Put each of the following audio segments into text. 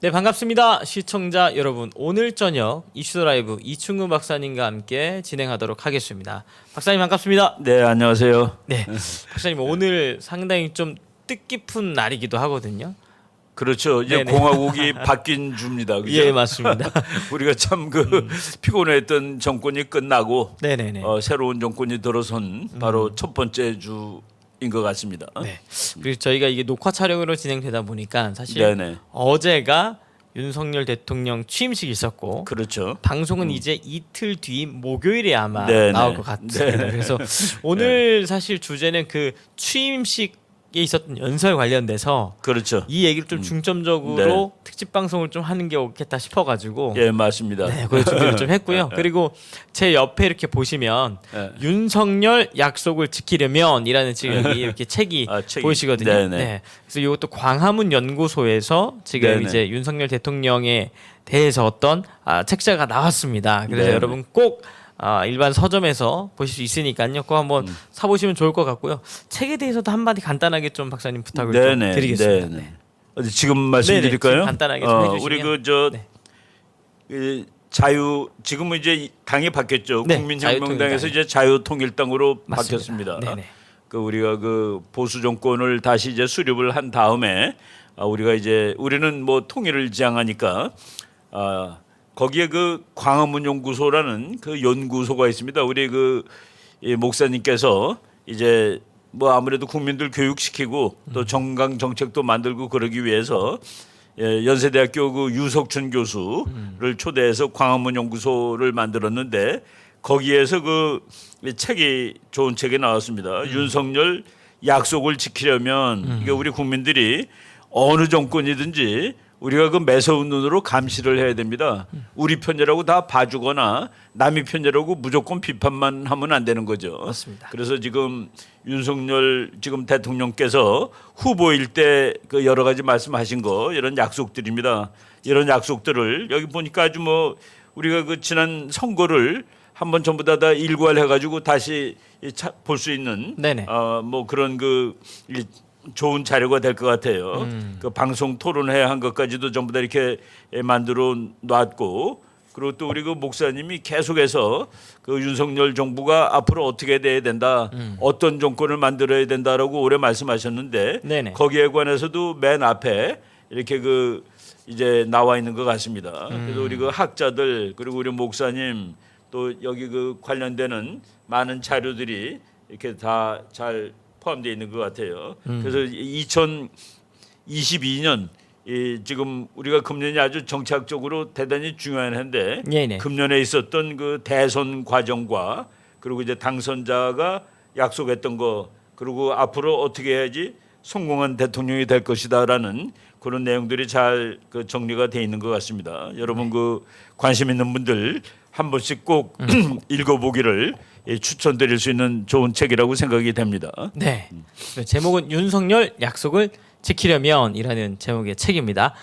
네, 반갑습니다. 시청자 여러분. 오늘 저녁 이슈더 라이브 이충우 박사님과 함께 진행하도록 하겠습니다. 박사님 반갑습니다. 네, 안녕하세요. 네, 박사님 오늘 상당히 좀 뜻깊은 날이기도 하거든요. 그렇죠. 이제 네네. 공화국이 바뀐 주입니다. 그죠? 예, 맞습니다. 우리가 참 그 피곤했던 정권이 끝나고 네네네. 새로운 정권이 들어선 바로 첫 번째 주인 것 같습니다. 네. 그리고 저희가 이게 녹화 촬영으로 진행되다 보니까 사실 네네. 어제가 윤석열 대통령 취임식이 있었고 그렇죠. 방송은 이제 이틀 뒤 목요일에 아마 네네. 나올 것 같습니다. 네네. 그래서 오늘 사실 주제는 그 취임식에 있었던 연설 관련돼서 그렇죠. 이 얘기를 좀 중점적으로 네. 특집 방송을 좀 하는 게 좋겠다 싶어가지고 예, 맞습니다. 네, 그걸 준비를 좀 했고요. 그리고 제 옆에 이렇게 보시면 네. 윤석열 약속을 지키려면이라는 지금 여기 이렇게 책이 책이. 보이시거든요. 네네. 네. 그래서 이것도 광화문 연구소에서 지금 네네. 이제 윤석열 대통령에 대해서 어떤 책자가 나왔습니다. 그래서 네네. 여러분 꼭 일반 서점에서 보실 수 있으니까요. 꼭 한번 사보시면 좋을 것 같고요. 책에 대해서도 한마디 간단하게 좀 박사님 부탁을 좀 네네. 드리겠습니다. 네네. 네. 어디 지금 말씀드릴까요? 지금 간단하게 좀 해주시면. 우리 그저 네. 자유 지금은 이제 당이 바뀌었죠. 네, 국민혁명당에서 자유통일당. 이제 자유통일당으로 맞습니다. 바뀌었습니다. 네네. 그 우리가 그 보수 정권을 다시 이제 수립을 한 다음에 우리가 이제 우리는 뭐 통일을 지향하니까 거기에 그 광화문 연구소라는 그 연구소가 있습니다. 우리 이 목사님께서 이제 뭐 아무래도 국민들 교육시키고 또 정강 정책도 만들고 그러기 위해서 연세대학교 그 유석춘 교수를 초대해서 광화문 연구소를 만들었는데 거기에서 그 책이 좋은 책이 나왔습니다. 윤석열 약속을 지키려면 이게 우리 국민들이 어느 정권이든지 우리가 그 매서운 눈으로 감시를 해야 됩니다. 우리 편이라고 다 봐주거나 남이 편이라고 무조건 비판만 하면 안 되는 거죠. 맞습니다. 그래서 지금 윤석열 지금 대통령께서 후보일 때 그 여러 가지 말씀하신 거 이런 약속들입니다. 이런 약속들을 여기 보니까 아주 뭐 우리가 그 지난 선거를 한번 전부 다 일괄해 가지고 다시 볼 수 있는 네네. 뭐 그런 좋은 자료가 될 것 같아요. 그 방송 토론회 한 것까지도 전부 다 이렇게 만들어 놨고 그리고 또 우리 그 목사님이 계속해서 그 윤석열 정부가 앞으로 어떻게 돼야 된다, 어떤 정권을 만들어야 된다라고 오래 말씀하셨는데 네네. 거기에 관해서도 맨 앞에 이렇게 이제 나와 있는 것 같습니다. 그래서 우리 그 학자들 그리고 우리 목사님 또 여기 그 관련되는 많은 자료들이 이렇게 다 잘 포함되어 있는 것 같아요. 그래서 2022년 지금 우리가 금년이 아주 정치학적으로 대단히 중요한 해인데 네네. 금년에 있었던 그 대선 과정과 그리고 이제 당선자가 약속했던 거 그리고 앞으로 어떻게 해야지 성공한 대통령이 될 것이다라는 그런 내용들이 잘 정리가 돼 있는 것 같습니다. 여러분 그 관심 있는 분들 한 번씩 꼭 읽어보기를 추천드릴 수 있는 좋은 책이라고 생각이 됩니다. 네. 제목은 윤석열 약속을 지키려면이라는 제목의 책입니다.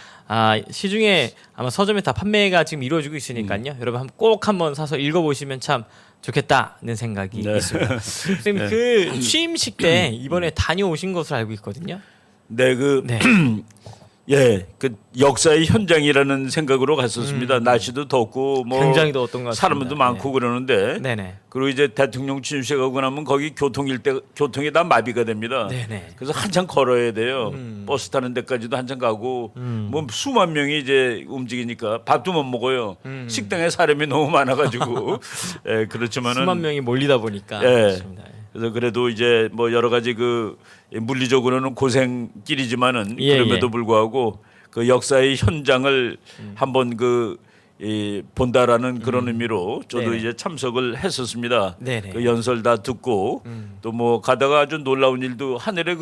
시중에 아마 서점에 다 판매가 지금 이루어지고 있으니까요. 여러분 꼭 한번 사서 읽어보시면 참 좋겠다는 생각이 네. 있습니다. 선생님 그 취임식 때 이번에 다녀오신 것으로 알고 있거든요. 네, 네. 그 역사의 현장이라는 생각으로 갔었습니다. 날씨도 덥고 뭐 굉장히 더웠던 것 같습니다. 사람도 많고 그러는데 네네. 그리고 이제 대통령 취임식하고 나면 거기 교통이 다 마비가 됩니다. 네네. 그래서 한참 걸어야 돼요. 버스 타는 데까지도 한참 가고 뭐 수만 명이 이제 움직이니까 밥도 못 먹어요. 식당에 사람이 너무 많아가지고 그렇지만은 수만 명이 몰리다 보니까. 예. 그렇습니다. 그래서 그래도 이제 뭐 여러 가지 물리적으로는 고생길이지만은 예, 그럼에도 예. 불구하고 그 역사의 현장을 한번 본다라는 그런 의미로 저도 네네. 이제 참석을 했었습니다. 네네. 그 연설 다 듣고 또 뭐 가다가 아주 놀라운 일도 하늘에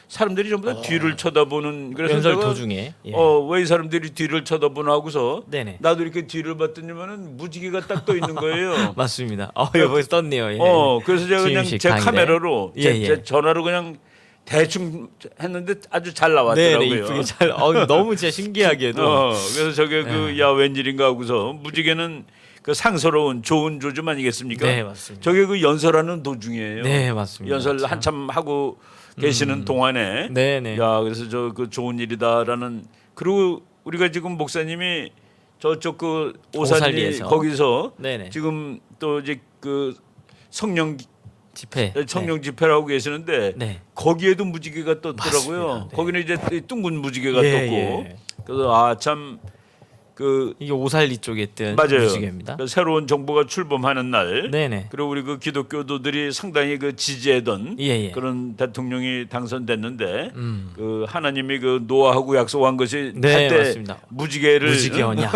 사람들이 전부 다 뒤를 쳐다보는 그래서 연설 내가 도중에. 예. 왜 이 사람들이 뒤를 쳐다보나 하고서 네네. 나도 이렇게 뒤를 봤더니만은 무지개가 딱 떠 있는 거예요. 맞습니다. 여기 떴네요. 예. 그래서 제가 그냥 취임식 제 당일에. 카메라로 예, 제 예. 전화로 그냥 대충 했는데 아주 잘 네네 나왔더라고요. 이쁘게 잘. 너무 진짜 신기하게도. 그래서 저게 야 웬일인가 하고서 무지개는 상서로운 좋은 조짐 아니겠습니까? 네 맞습니다. 저게 연설하는 도중이에요. 네 맞습니다. 연설 참. 한참 하고 계시는 동안에 네네. 야 그래서 좋은 일이다라는 그리고 우리가 지금 목사님이 저쪽 그 오산리 오살리에서. 거기서 네네. 지금 또 이제 그 성령 집회. 집회라고 계시는데 네. 거기에도 무지개가 떴더라고요. 맞습니다. 네. 거기는 이제 둥근 무지개가 예, 떴고 예. 그래서 참 그 이게 오살리 쪽에 뜬 맞아요. 무지개입니다. 그 새로운 정부가 출범하는 날 네네. 그리고 우리 그 기독교도들이 상당히 그 지지하던 예. 그런 대통령이 당선됐는데 그 하나님이 그 노아하고 약속한 것이 네, 한때 맞습니다. 무지개를 무지개 언약.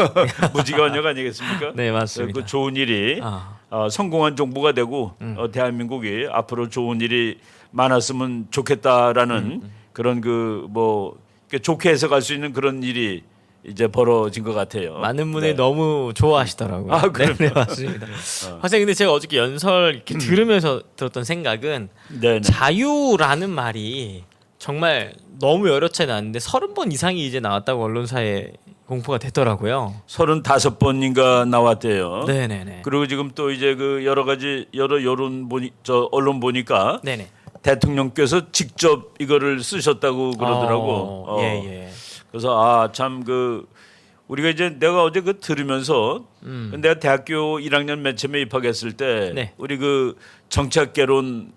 무지개 언약 아니겠습니까? 네, 맞습니다. 그 좋은 일이 아. 성공한 정부가 되고 대한민국이 앞으로 좋은 일이 많았으면 좋겠다라는 그런 그 뭐 좋게 해석할 수 있는 그런 일이 이제 벌어진 것 같아요. 많은 분들이 네. 너무 좋아하시더라고요. 아, 그럼요. 네, 맞습니다. 확실히 근데 제가 어저께 연설 이렇게 들으면서 들었던 생각은 네네. 자유라는 말이 정말 너무 여러 차례 나왔는데 30번 이상이 이제 나왔다고 언론사에 공포가 됐더라고요. 35번인가 나왔대요. 네네네. 그리고 지금 또 이제 그 여러 가지 여러 여론 보니 저 언론 보니까 네네. 대통령께서 직접 이거를 쓰셨다고 그러더라고. 예예. 그래서 참 그 우리가 이제 내가 어제 그 들으면서 내가 대학교 1학년 맨 처음에 입학했을 때 네. 우리 그 정치학개론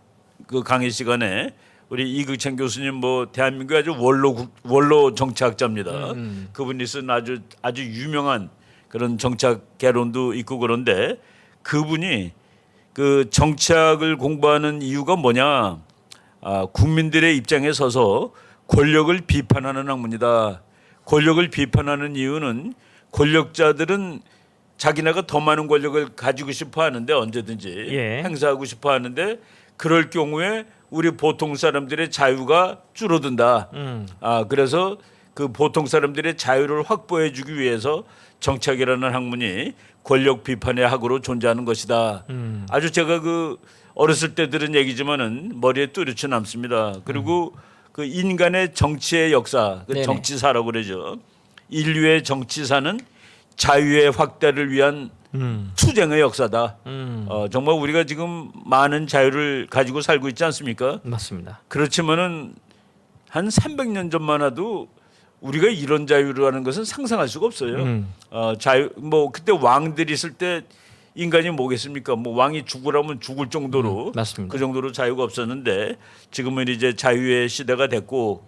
그 강의 시간에 우리 이극찬 교수님 뭐 대한민국 아주 원로 정치학자입니다. 그분이 쓴 아주 유명한 그런 정치학개론도 있고 그런데 그분이 그 정치학을 공부하는 이유가 뭐냐? 국민들의 입장에 서서 권력을 비판하는 학문이다. 권력을 비판하는 이유는 권력자들은 자기네가 더 많은 권력을 가지고 싶어 하는데 언제든지 예. 행사하고 싶어 하는데 그럴 경우에 우리 보통 사람들의 자유가 줄어든다. 그래서 그 보통 사람들의 자유를 확보해 주기 위해서 정치학이라는 학문이 권력 비판의 학으로 존재하는 것이다. 아주 제가 그 어렸을 때 들은 얘기지만은 머리에 뚜렷이 남습니다. 그리고 그 인간의 정치의 역사, 그 네네. 정치사라고 그러죠. 인류의 정치사는 자유의 확대를 위한 투쟁의 역사다. 정말 우리가 지금 많은 자유를 가지고 살고 있지 않습니까? 맞습니다. 그렇지만은 한 300년 전만 해도 우리가 이런 자유라는 것은 상상할 수가 없어요. 자유 뭐 그때 왕들이 있을 때 인간이 뭐겠습니까? 뭐 왕이 죽으라면 죽을 정도로 맞습니다. 그 정도로 자유가 없었는데 지금은 이제 자유의 시대가 됐고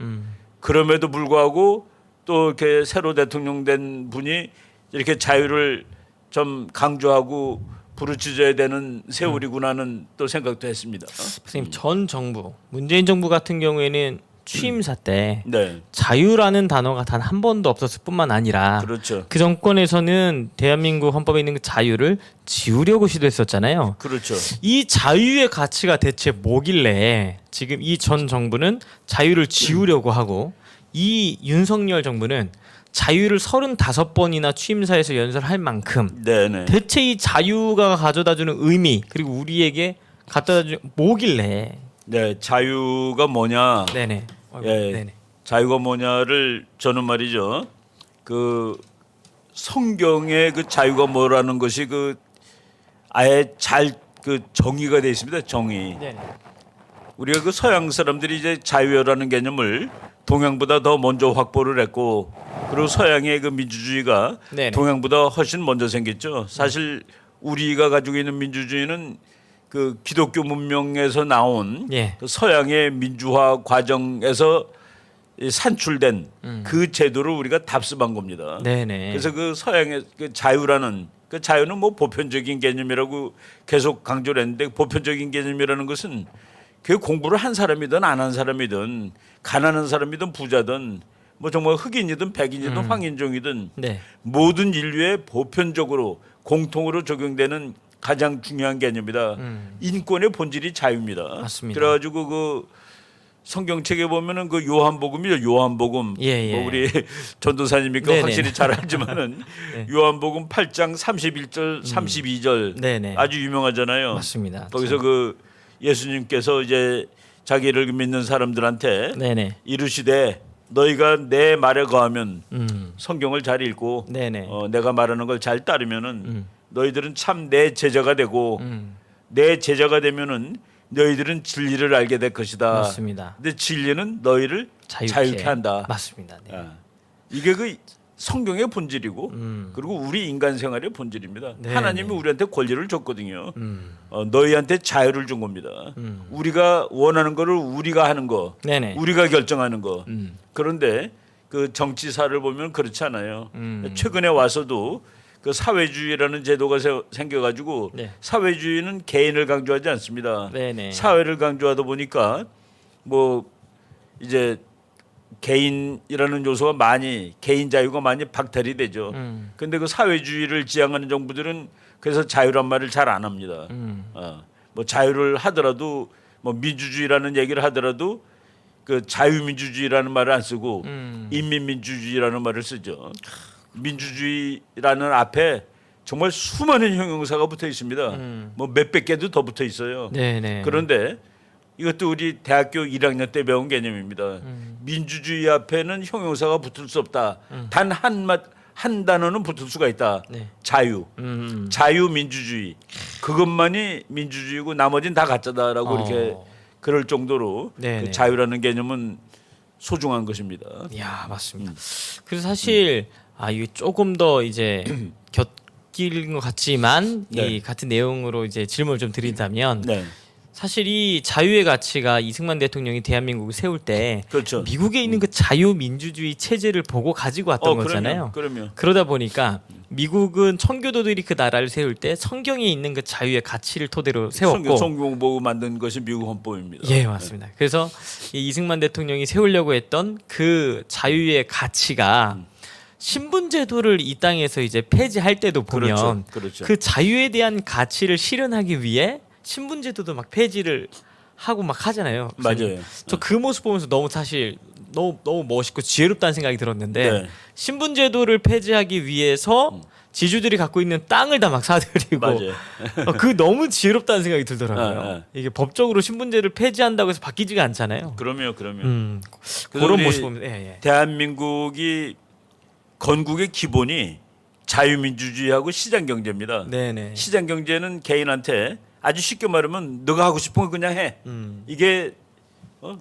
그럼에도 불구하고 또 이렇게 새로 대통령 된 분이 이렇게 자유를 좀 강조하고 부르짖어야 되는 세월이구나는 또 생각도 했습니다. 선생님 전 정부 문재인 정부 같은 경우에는 취임사 때 네, 자유라는 단어가 단 한 번도 없었을 뿐만 아니라 그렇죠, 그 정권에서는 대한민국 헌법에 있는 그 자유를 지우려고 시도했었잖아요. 그렇죠. 이 자유의 가치가 대체 뭐길래 지금 이 전 정부는 자유를 지우려고 하고 이 윤석열 정부는 자유를 35번이나 취임사에서 연설할 만큼 네네. 대체 이 자유가 가져다주는 의미 그리고 우리에게 갖다주는 뭐길래 네, 자유가 뭐냐? 네네. 예, 네네. 자유가 뭐냐를 저는 말이죠. 그 성경의 그 자유가 뭐라는 것이 그 아예 잘 그 정의가 되어 있습니다. 정의. 네네. 우리가 그 서양 사람들이 이제 자유라는 개념을 동양보다 더 먼저 확보를 했고 그리고 서양의 그 민주주의가 네네. 동양보다 훨씬 먼저 생겼죠. 사실 우리가 가지고 있는 민주주의는 그 기독교 문명에서 나온 예. 그 서양의 민주화 과정에서 산출된 그 제도를 우리가 답습한 겁니다. 네네. 그래서 그 서양의 그 자유라는 그 자유는 뭐 보편적인 개념이라고 계속 강조를 했는데 보편적인 개념이라는 것은 그 공부를 한 사람이든 안 한 사람이든 가난한 사람이든 부자든 뭐 정말 흑인이든 백인이든 황인종이든 네. 모든 인류에 보편적으로 공통으로 적용되는 가장 중요한 개념이다. 인권의 본질이 자유입니다. 맞습니다. 그래가지고 그 성경책에 보면은 그 요한복음이요, 요한복음. 예, 예. 뭐 우리 전도사님이니까 네네. 확실히 잘 알지만은 네. 요한복음 8장 31절, 32절 네네. 아주 유명하잖아요. 맞습니다. 거기서 그 예수님께서 이제 자기를 믿는 사람들한테 네네. 이르시되 너희가 내 말에 거하면 성경을 잘 읽고 네네. 내가 말하는 걸 잘 따르면은 너희들은 참 내 제자가 되고 내 제자가 되면은 너희들은 진리를 알게 될 것이다. 맞습니다. 근데 진리는 너희를 자유케 한다. 맞습니다. 네. 이게 그 성경의 본질이고 그리고 우리 인간 생활의 본질입니다. 네, 하나님이 네. 우리한테 권리를 줬거든요. 너희한테 자유를 준 겁니다. 우리가 원하는 거를 우리가 하는 거, 네네. 우리가 결정하는 거. 그런데 그 정치사를 보면 그렇지 않아요. 최근에 와서도 그 사회주의라는 제도가 생겨가지고 네. 사회주의는 개인을 강조하지 않습니다. 네네. 사회를 강조하다 보니까 뭐 이제 개인이라는 요소가 많이 개인 자유가 많이 박탈이 되죠. 근데 그 사회주의를 지향하는 정부들은 그래서 자유란 말을 잘 안 합니다. 뭐 자유를 하더라도 뭐 민주주의라는 얘기를 하더라도 그 자유민주주의라는 말을 안 쓰고 인민민주주의라는 말을 쓰죠. 민주주의라는 앞에 정말 수많은 형용사가 붙어 있습니다. 뭐 몇백 개도 더 붙어 있어요. 네네. 그런데 이것도 우리 대학교 1학년 때 배운 개념입니다. 민주주의 앞에는 형용사가 붙을 수 없다. 단 한 단어는 붙을 수가 있다. 네. 자유. 자유민주주의. 그것만이 민주주의고 나머지는 다 가짜다라고 이렇게 그럴 정도로 네네. 그 자유라는 개념은 소중한 것입니다. 야 맞습니다. 그래서 사실 이게 조금 더 이제 곁길인 것 같지만 네. 이 같은 내용으로 이제 질문을 좀 드린다면 네. 사실 이 자유의 가치가 이승만 대통령이 대한민국을 세울 때 그렇죠. 미국에 있는 그 자유민주주의 체제를 보고 가지고 왔던 거잖아요. 그럼요. 그러다 보니까 미국은 청교도들이 그 나라를 세울 때 성경에 있는 그 자유의 가치를 토대로 세웠고 성경 보고 만든 것이 미국 헌법입니다. 예 맞습니다. 그래서 이 이승만 대통령이 세우려고 했던 그 자유의 가치가 신분제도를 이 땅에서 이제 폐지할 때도 보면 그렇죠. 그 자유에 대한 가치를 실현하기 위해 신분제도도 막 폐지를 하고 막 하잖아요. 맞아요. 저 그 모습 보면서 너무 사실 너무 멋있고 지혜롭다는 생각이 들었는데 네. 신분제도를 폐지하기 위해서 지주들이 갖고 있는 땅을 다 막 사들이고 맞아요. 그 너무 지혜롭다는 생각이 들더라고요. 네. 이게 법적으로 신분제를 폐지한다고 해서 바뀌지가 않잖아요. 그러면 그런 우리 모습 보면 예. 대한민국이 건국의 기본이 자유민주주의하고 시장 경제입니다. 네네. 시장 경제는 개인한테 아주 쉽게 말하면 너가 하고 싶은 거 그냥 해. 이게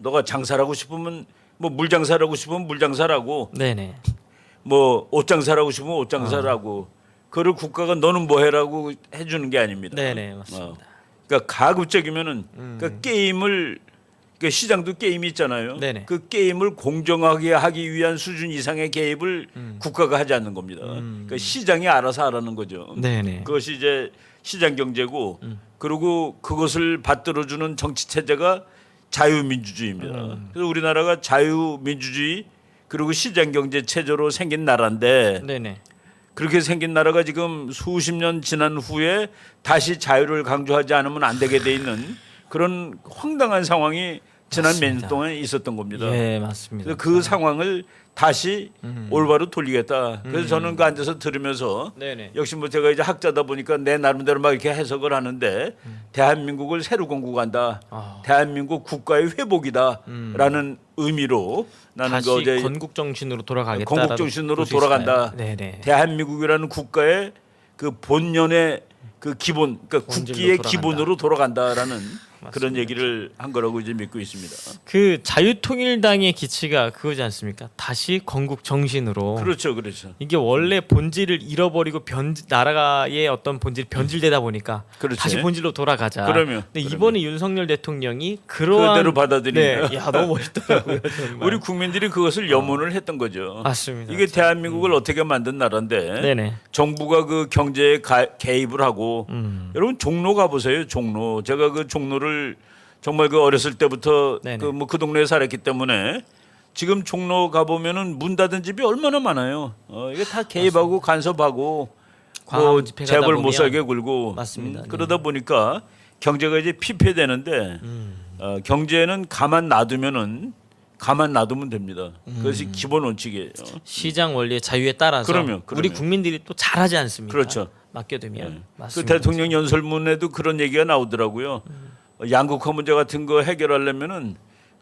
너가 장사를 하고 싶으면 뭐 물장사를 하고 싶으면 물장사라고 네네. 뭐 옷장사를 하고 싶으면 옷장사라고 그걸 국가가 너는 뭐 해라고 해주는 게 아닙니다. 네네 맞습니다. 그러니까 가급적이면은 그러니까 게임을 그 시장도 게임이 있잖아요. 네네. 그 게임을 공정하게 하기 위한 수준 이상의 개입을 국가가 하지 않는 겁니다. 그러니까 시장이 알아서 하라는 거죠. 네네. 그것이 이제 시장 경제고 그리고 그것을 받들어주는 정치 체제가 자유민주주의입니다. 그래서 우리나라가 자유민주주의 그리고 시장 경제 체제로 생긴 나라인데 네네. 그렇게 생긴 나라가 지금 수십 년 지난 후에 다시 자유를 강조하지 않으면 안 되게 돼 있는 그런 황당한 상황이 지난 몇 년 동안 있었던 겁니다. 예 맞습니다. 그래서 그 상황을 다시 올바로 돌리겠다. 그래서 저는 그 앉아서 들으면서 네네. 역시 뭐 제가 이제 학자다 보니까 내 나름대로 막 이렇게 해석을 하는데 대한민국을 새로 건국한다. 대한민국 국가의 회복이다라는 의미로 나는 다시 그 어제 건국 정신으로 돌아가겠다. 건국 정신으로 돌아간다. 네네. 대한민국이라는 국가의 그 본연의 그 기본, 그러니까 본질로 국기의 돌아간다. 기본으로 돌아간다라는 그런 얘기를 한 거라고 이제 믿고 있습니다. 그 자유통일당의 기치가 그거지 않습니까? 다시 건국 정신으로. 그렇죠, 그렇죠. 이게 원래 본질을 잃어버리고 나라의 어떤 본질이 변질되다 보니까 그렇지. 다시 본질로 돌아가자. 그러면, 근데 그러면. 이번에 윤석열 대통령이 그러한 그대로 받아들이는 네, 야 너무 멋있더라고요. 정말. 우리 국민들이 그것을 염원을 했던 거죠. 맞습니다. 이게 대한민국을 어떻게 만든 나라인데 네네. 정부가 그 경제에 개입을 하고 여러분 종로 가보세요. 종로 제가 그 종로를 정말 그 어렸을 때부터 네네. 그 동네에 살았기 때문에 지금 종로 가보면은 문 닫은 집이 얼마나 많아요. 이게 다 개입하고 간섭하고 광화문 집회 가다 재벌 못 보면 살게 굴고 맞습니다. 네. 그러다 보니까 경제가 이제 피폐되는데 경제는 가만 놔두면 됩니다. 그것이 기본 원칙이에요. 시장 원리의 자유에 따라서 그럼요. 우리 국민들이 또 잘하지 않습니까? 그렇죠. 맡겨두면 그 맞습니다. 대통령 연설문에도 그런 얘기가 나오더라고요. 양극화 문제 같은 거 해결하려면은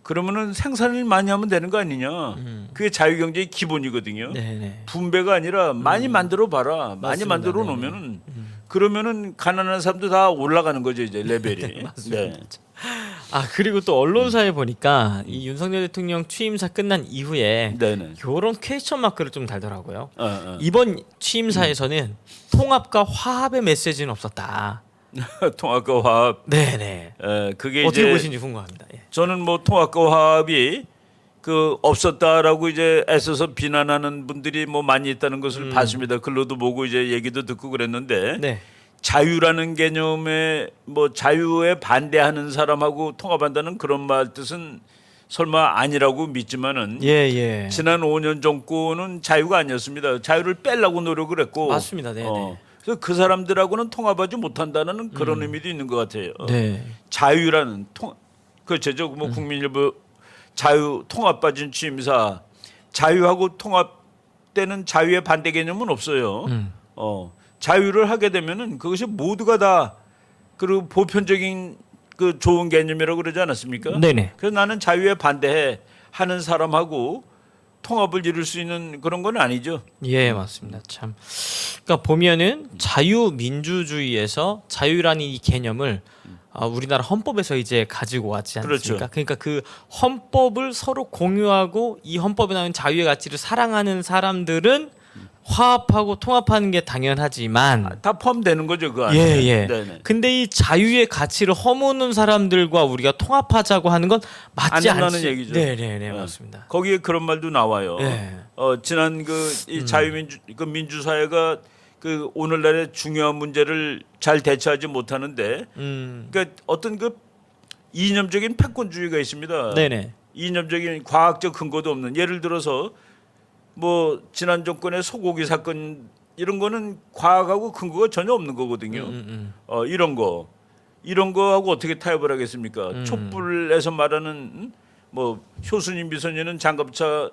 그러면은 생산을 많이 하면 되는 거 아니냐. 그게 자유경제의 기본이거든요. 네네. 분배가 아니라 많이 만들어 봐라. 많이 맞습니다. 만들어 네네. 놓으면은 그러면은 가난한 사람도 다 올라가는 거죠 이제 레벨이. 맞습니다. 네. 아 그리고 또 언론사에 보니까 이 윤석열 대통령 취임사 끝난 이후에 네네. 요런 퀘스천 마크를 좀 달더라고요. 어. 이번 취임사에서는 통합과 화합의 메시지는 없었다. 통합과 화합. 네네. 그게 어떻게 이제 보시는지 궁금합니다. 예. 저는 뭐 통합과 화합이 그 없었다라고 이제 애써서 비난하는 분들이 뭐 많이 있다는 것을 봤습니다. 글로도 보고 이제 얘기도 듣고 그랬는데 네. 자유라는 개념에 뭐 자유에 반대하는 사람하고 통합한다는 그런 말 뜻은 설마 아니라고 믿지만은 예. 지난 5년 정권은 자유가 아니었습니다. 자유를 빼려고 노력을 했고 맞습니다. 네네. 그래서 그 사람들하고는 통합하지 못한다는 그런 의미도 있는 것 같아요. 네. 자유라는 그렇죠. 뭐 국민일보 자유 통합 빠진 취임사 자유하고 통합되는 자유의 반대 개념은 없어요. 자유를 하게 되면은 그것이 모두가 다 그리고 보편적인 그 좋은 개념이라고 그러지 않았습니까? 네네. 그래서 나는 자유에 반대해 하는 사람하고 통합을 이룰 수 있는 그런 건 아니죠. 예, 맞습니다. 참. 그러니까 보면은 자유민주주의에서 자유라는 이 개념을 우리나라 헌법에서 이제 가지고 왔지 않습니까? 그렇죠. 그러니까 그 헌법을 서로 공유하고 이 헌법에 나오는 자유의 가치를 사랑하는 사람들은 화합하고 통합하는 게 당연하지만 다 포함되는 거죠 그 안에. 예. 네네. 근데 이 자유의 가치를 허무는 사람들과 우리가 통합하자고 하는 건 맞지 안 된다는 않지. 얘기죠. 네, 맞습니다. 거기에 그런 말도 나와요. 네. 지난 이 자유민주 그 민주사회가 그 오늘날의 중요한 문제를 잘 대처하지 못하는데, 그러니까 어떤 그 이념적인 패권주의가 있습니다. 네네. 이념적인 과학적 근거도 없는 예를 들어서 뭐 지난 정권의 소고기 사건 이런 거는 과학하고 근거가 전혀 없는 거거든요. 이런 거하고 어떻게 타협을 하겠습니까? 촛불에서 말하는 뭐 효순이 미소녀는 장갑차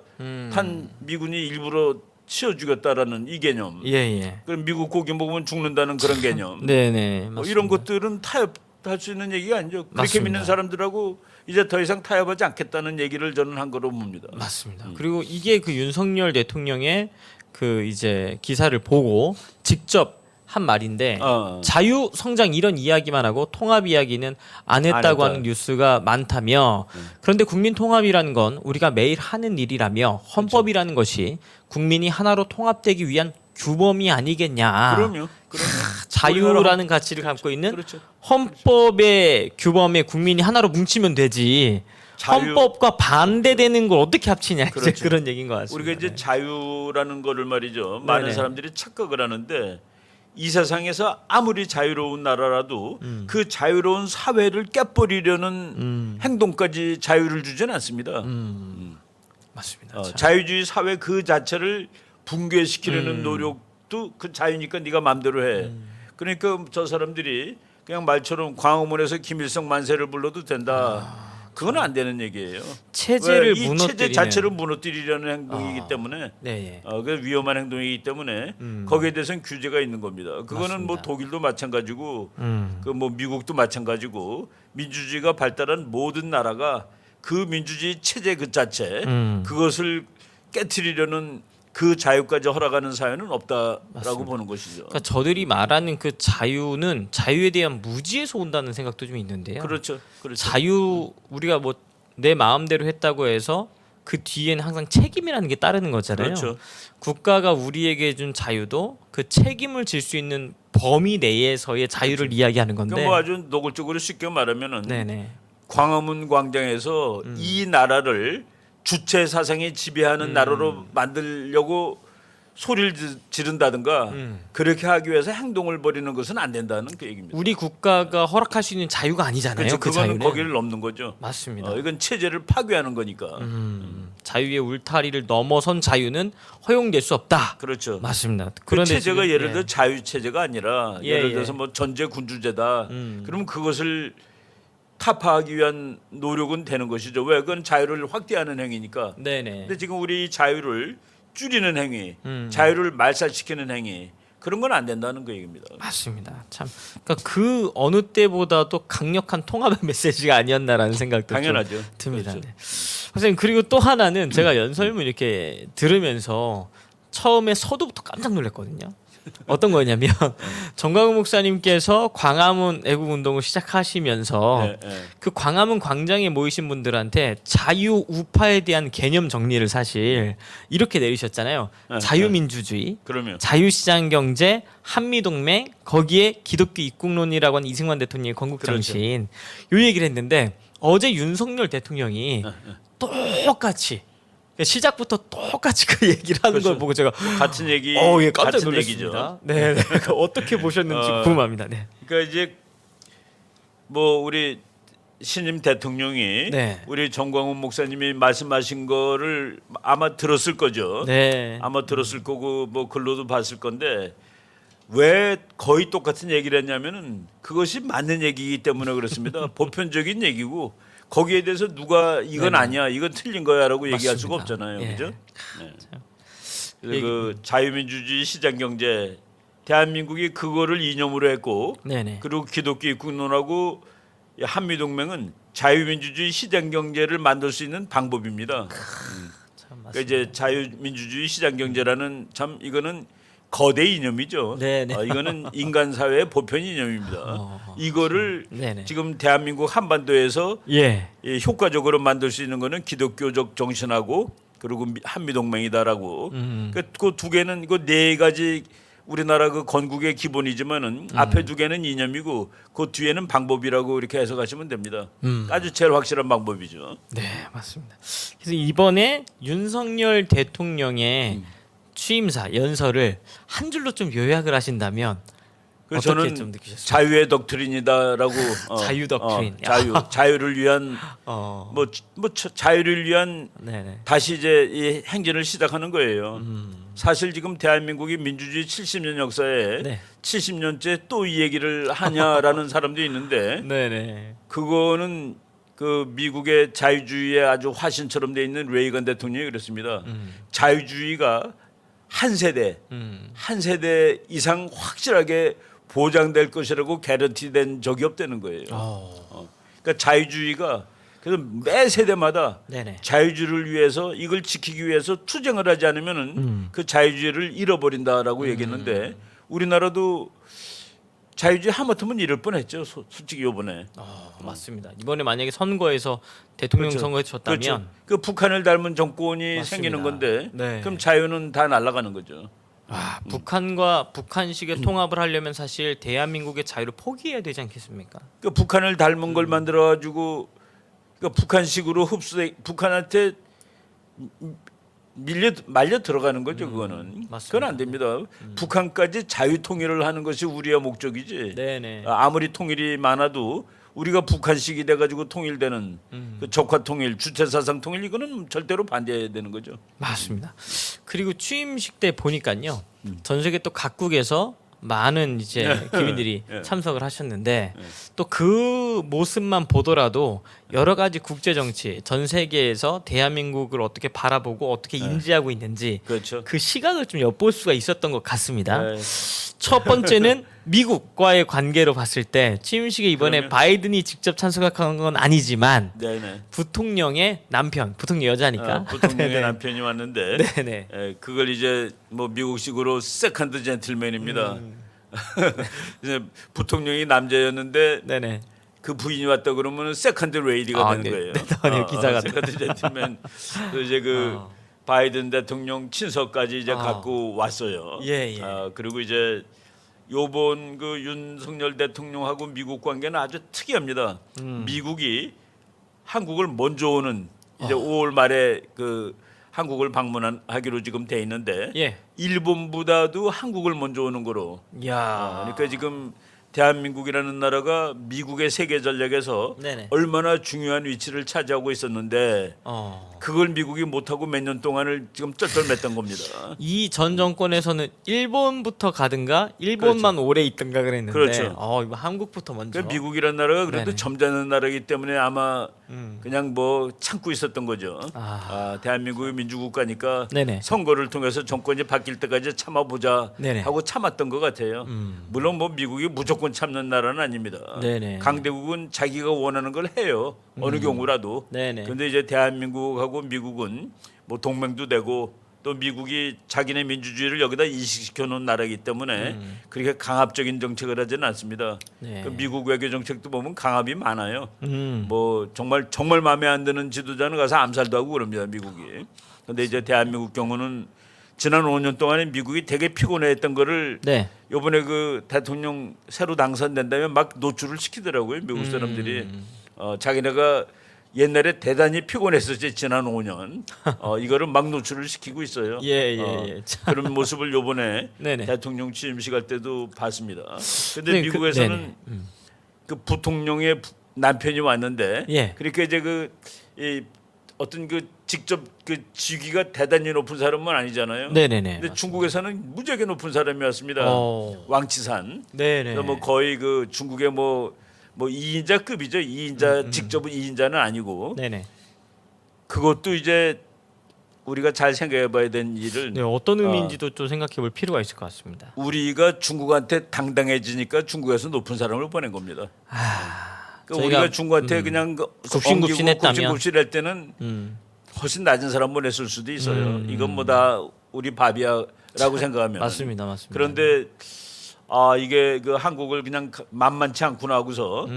탄 미군이 일부러 치워 죽였다라는 이 개념. 예. 그럼 미국 고기 먹으면 죽는다는 그런 개념. 네네. 뭐 맞습니다. 이런 것들은 타협할 수 있는 얘기가 아니죠. 그렇게 맞습니다. 믿는 사람들하고 이제 더 이상 타협하지 않겠다는 얘기를 저는 한 거로 봅니다. 맞습니다. 그리고 이게 그 윤석열 대통령의 그 이제 기사를 보고 직접 한 말인데 자유 성장 이런 이야기만 하고 통합 이야기는 안 했다고 하는 뉴스가 많다며 그런데 국민 통합이라는 건 우리가 매일 하는 일이라며 헌법이라는 것이 국민이 하나로 통합되기 위한 규범이 아니겠냐. 그럼요. 자유라는 가치를 갖고 있는 그렇죠. 헌법의 규범에 국민이 하나로 뭉치면 되지. 자유- 헌법과 반대되는 걸 어떻게 합치냐 이제 그렇죠. 그런 얘기인 것 같습니다. 우리가 이제 네. 자유라는 거를 말이죠. 많은 네네. 사람들이 착각을 하는데 이 세상에서 아무리 자유로운 나라라도 그 자유로운 사회를 깨버리려는 행동까지 자유를 주지는 않습니다. 맞습니다. 참. 자유주의 사회 그 자체를 붕괴시키려는 노력도 그 자유니까 네가 마음대로 해. 그러니까 저 사람들이 그냥 말처럼 광화문에서 김일성 만세를 불러도 된다. 그건 안 되는 얘기예요. 체제를 이 무너뜨리는 체제 자체를 무너뜨리려는 행동이기 때문에 네. 그 위험한 행동이기 때문에 거기에 대해서는 규제가 있는 겁니다. 그거는 뭐 맞습니다. 독일도 마찬가지고 그 뭐 미국도 마찬가지고 민주주의가 발달한 모든 나라가 그 민주주의 체제 그 자체 그것을 깨트리려는 그 자유까지 허락하는 사회는 없다라고 맞습니다. 보는 것이죠. 그러니까 저들이 말하는 그 자유는 자유에 대한 무지에서 온다는 생각도 좀 있는데요. 그렇죠. 자유 우리가 뭐 내 마음대로 했다고 해서 그 뒤에는 항상 책임이라는 게 따르는 거잖아요. 그렇죠. 국가가 우리에게 준 자유도 그 책임을 질 수 있는 범위 내에서의 자유를 이야기하는 건데. 그러니까 뭐 아주 노골적으로 쉽게 말하면은 네네. 광화문 광장에서 이 나라를 주체 사상이 지배하는 나라로 만들려고 소리를 지른다든가 그렇게 하기 위해서 행동을 벌이는 것은 안 된다는 그 얘기입니다. 우리 국가가 허락할 수 있는 자유가 아니잖아요. 그렇죠. 그 그거는 자유는. 거기를 넘는 거죠. 맞습니다. 이건 체제를 파괴하는 거니까. 자유의 울타리를 넘어선 자유는 허용될 수 없다. 그렇죠. 맞습니다. 그 그런데 체제가 지금, 예를 들어 자유 체제가 아니라 예, 예를 예. 들어서 뭐 전제 군주제다. 그러면 그것을 타파하기 위한 노력은 되는 것이죠. 왜? 그건 자유를 확대하는 행위니까. 네네. 근데 지금 우리 자유를 줄이는 행위, 자유를 말살시키는 행위 그런 건 안 된다는 그 얘기입니다. 맞습니다. 참, 그러니까 그 어느 때보다도 강력한 통합의 메시지가 아니었나라는 생각도 당연하죠. 좀 듭니다. 그렇죠. 네. 선생님 그리고 또 하나는 제가 연설문 이렇게 들으면서 처음에 서두부터 깜짝 놀랐거든요. 어떤 거냐면 정광훈 목사님께서 광화문 애국 운동을 시작하시면서 네, 네. 그 광화문 광장에 모이신 분들한테 자유 우파에 대한 개념 정리를 사실 이렇게 내리셨잖아요. 네, 자유민주주의, 그러면 자유시장 경제, 한미동맹, 거기에 기독교 입국론이라고 하는 이승만 대통령의 건국 그렇죠. 정신 요 얘기를 했는데 어제 윤석열 대통령이 똑같이 시작부터 똑같이 그 얘기를 하는 그렇죠. 걸 보고 제가 같은 얘기, 예, 깜짝 같은 놀랐습니다. 얘기죠. 네, 네. 어떻게 보셨는지 궁금합니다. 네. 그러니까 이제 뭐 우리 신임 대통령이 네. 우리 정광훈 목사님이 말씀하신 거를 아마 들었을 거죠. 네. 아마 들었을 거고 뭐 글로도 봤을 건데 왜 거의 똑같은 얘기를 했냐면은 그것이 맞는 얘기이기 때문에 그렇습니다. 보편적인 얘기고 거기에 대해서 누가 이건 네네. 아니야, 이건 틀린 거야라고 얘기할 수가 맞습니다. 없잖아요, 예. 그죠? 네. 그래서 얘기- 그 자유민주주의 시장경제 대한민국이 그거를 이념으로 했고, 네네. 그리고 기독교 입국론하고 한미동맹은 자유민주주의 시장경제를 만들 수 있는 방법입니다. 참 그러니까 이제 자유민주주의 시장경제라는 참 이거는 거대 이념이죠. 네네. 이거는 인간 사회의 보편 이념입니다. 이거를 네네. 지금 대한민국 한반도에서 예. 효과적으로 만들 수 있는 거는 기독교적 정신하고 그리고 한미동맹이다라고. 그 두 개는 그 네 가지 우리나라 그 건국의 기본이지만은 앞에 두 개는 이념이고 그 뒤에는 방법이라고 이렇게 해석하시면 됩니다. 아주 제일 확실한 방법이죠. 네, 맞습니다. 그래서 이번에 윤석열 대통령의 취임사 연설을 한 줄로 좀 요약을 하신다면 그래서 어떻게 저는 좀 느끼셨습니까? 자유의 덕트린이다라고 자유 덕트린. 자유를 위한 어. 자유를 위한 네네. 다시 이제 이 행진을 시작하는 거예요. 사실 지금 대한민국이 민주주의 70년 역사에 네. 70년째 또 이 얘기를 하냐라는 사람도 있는데 네네. 그거는 그 미국의 자유주의의 아주 화신처럼 돼 있는 레이건 대통령이 그랬습니다. 자유주의가 한 세대 이상 확실하게 보장될 것이라고 개런티된 적이 없다는 거예요. 그러니까 자유주의가 그래서 매 세대마다 네네. 자유주의를 위해서 이걸 지키기 위해서 투쟁을 하지 않으면은 그 자유주의를 잃어버린다라고 얘기했는데 우리나라도 자유주의 하마터면 잃을 뻔했죠. 솔직히 이번에. 맞습니다. 이번에 만약에 선거에서 대통령 그렇죠. 선거에 졌다면 그렇죠. 그 북한을 닮은 정권이 맞습니다. 생기는 건데 네. 그럼 자유는 다 날아가는 거죠. 북한과 북한식의 통합을 하려면 사실 대한민국의 자유를 포기해야 되지 않겠습니까? 그 북한을 닮은 걸 만들어 가지고 그 북한식으로 북한한테 말려 들어가는 거죠. 그거는 맞습니다. 그건 안 됩니다. 북한까지 자유 통일을 하는 것이 우리의 목적이지. 네네. 아무리 통일이 많아도 우리가 북한식이 돼가지고 통일되는 그 적화 통일, 주체 사상 통일 이거는 절대로 반대해야 되는 거죠. 맞습니다. 그리고 취임식 때 보니까요. 전 세계 또 각국에서 많은 이제 기민들이 예. 참석을 하셨는데 또 그 모습만 보더라도 여러 가지 국제 정치 전 세계에서 대한민국을 어떻게 바라보고 어떻게 인지하고 있는지 그렇죠. 그 시각을 좀 엿볼 수가 있었던 것 같습니다. 네. 첫 번째는 미국과의 관계로 봤을 때 취임식에 이번에 그러면- 바이든이 직접 참석한 건 아니지만 네네. 부통령의 남편, 부통령 여자니까. 부통령의 네네. 남편이 왔는데 네네. 그걸 이제 뭐 미국식으로 세컨드 젠틀맨입니다. 이제 부통령이 남자였는데 네네. 그 부인이 왔다 그러면 세컨드 레이디가 되는 네. 거예요. 네, 나왔네요, 기자가. 세컨드 젠틀맨. 그래서 이제 그 바이든 대통령 친서까지 이제 갖고 왔어요. 예, 예. 그리고 이제 요번 그 윤석열 대통령하고 미국 관계는 아주 특이합니다. 미국이 한국을 먼저 오는 이제 5월 말에 그 한국을 방문하기로 지금 돼 있는데 예. 일본보다도 한국을 먼저 오는 거로. 야. 그러니까 지금 대한민국이라는 나라가 미국의 세계 전략에서 네네. 얼마나 중요한 위치를 차지하고 있었는데 그걸 미국이 못하고 몇 년 동안을 지금 쩔쩔맸던 겁니다. 이 전 정권에서는 일본부터 가든가 일본만 오래 있든가 그랬는데 그렇죠. 이거 한국부터 먼저. 그러니까 미국이라는 나라가 그래도 네네. 점잖은 나라이기 때문에 아마 그냥 뭐 참고 있었던 거죠. 대한민국이 민주국가니까 네네. 선거를 통해서 정권이 바뀔 때까지 참아보자 네네. 하고 참았던 것 같아요. 물론 뭐 미국이 무조건 참는 나라는 아닙니다. 네네. 강대국은 자기가 원하는 걸 해요. 어느 경우라도. 네네. 그런데 이제 대한민국하고 미국은 뭐 동맹도 되고 또 또 미국이 자기네 민주주의를 여기다 이식시켜 놓은 나라이기 때문에 그렇게 강압적인 정책을 하지는 않습니다. 네. 그 미국 외교 정책도 보면 강압이 많아요. 음. 뭐 정말 마음에 안 드는 지도자는 가서 암살도 하고 그럽니다, 미국이. 근데 이제 대한민국 경우는 지난 5년 동안에 미국이 되게 피곤해했던 거를 네. 요번에 그 대통령 새로 당선된다면 막 노출을 시키더라고요, 미국 사람들이. 자기네가 옛날에 대단히 피곤했었지 지난 5년. 이거를 막 노출을 시키고 있어요. 예. 그런 모습을 요번에 네네. 대통령 취임식 할 때도 봤습니다. 근데 네, 미국에서는 네네. 그 부통령의 남편이 왔는데 예. 그러니까 이제 이 어떤 그 직접 그 직위가 대단히 높은 사람은 아니잖아요. 네네네. 근데 중국에서는 무지하게 높은 사람이었습니다. 어. 왕치산. 네네. 그래서 뭐 거의 그 중국의 뭐 2인자급이죠. 2인자 직접 2인자는 아니고 네네. 그것도 이제 우리가 잘 생각해봐야 되는 일을 네, 어떤 의미인지도 좀 생각해볼 필요가 있을 것 같습니다. 우리가 중국한테 당당해지니까 중국에서 높은 사람을 보낸 겁니다. 그러니까 우리가 중국한테 그냥 굽신굽신했다면 굽신굽신할 때는 훨씬 낮은 사람 보냈을 수도 있어요. 이건 뭐 다 우리 밥이야라고 생각하면 맞습니다. 그런데 이게 그 한국을 그냥 만만치 않구나 하고서